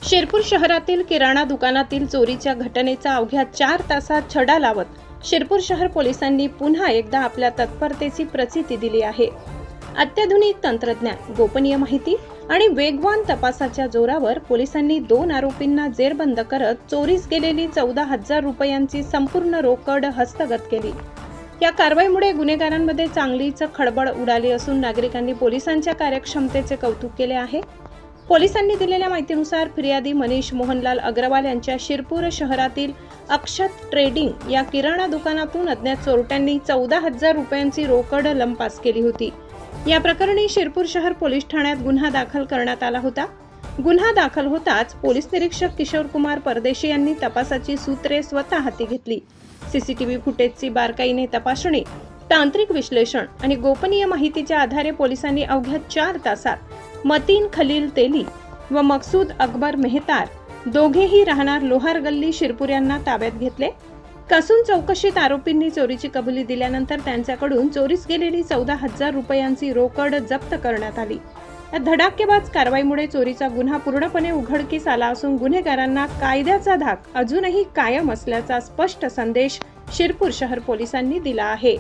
शिरपूर शहरातील किराणा दुकानातील चोरीच्या घटनेचा अवघ्या 4 तासात छडा लावत शिरपूर शहर पोलिसांनी पुन्हा एकदा आपल्या तत्परतेची प्रचिती दिली आहे। अत्याधुनिक तंत्रज्ञान, गोपनीय माहिती आणि वेगवान तपासाच्या जोरावर पोलिसांनी 2 आरोपींना जेरबंद करत चोरीस गेलेली 14,000 रुपयांची संपूर्ण रोकड हस्तगत केली। या कारवाईमुळे गुन्हेगारांमध्ये चांगलीच खळबळ उडाली असून नागरिकांनी पोलिसांच्या कार्यक्षमतेचे कौतुक केले आहे। पोलिसांनी दिलेल्या माहितीनुसार फिर्यादी मनीष मोहनलाल अग्रवाल यांच्या शिरपूर शहरातील अक्षत ट्रेडिंग या किराणा दुकानातून अज्ञात चोरट्यांनी 14,000 रुपयांची रोकड लंपास केली होती। या प्रकरणी शिरपूर शहर पोलीस ठाण्यात गुन्हा दाखल करण्यात आला होता। गुन्हा दाखल होताच पोलीस निरीक्षक किशोर कुमार परदेशी यांनी तपासाची सूत्रे स्वतः हाती घेतली। सीसीटीव्ही फुटेजची बारकाईने तपासणी, तांत्रिक विश्लेषण आणि गोपनीय माहितीच्या आधारे पोलिसांनी अवघ्या 4 तासात मतीन खलील तेली व मकसूद अकबर मेहतार, दोघेही राहणार लोहार गल्ली शिरपूर यांना ताब्यात घेतले। कसून चौकशीत आरोपींनी चोरीची कबुली दिल्यानंतर त्यांच्याकडून चोरीस गेलेली 14,000 रुपयांची रोकड जप्त करण्यात आली। या धडाकेबाज कारवाईमुळे चोरीचा गुन्हा पूर्णपणे उघडकीस आला असून गुन्हेगारांना कायद्याचा धाक अजूनही कायम असल्याचा स्पष्ट संदेश शिरपूर शहर पोलिसांनी दिला आहे।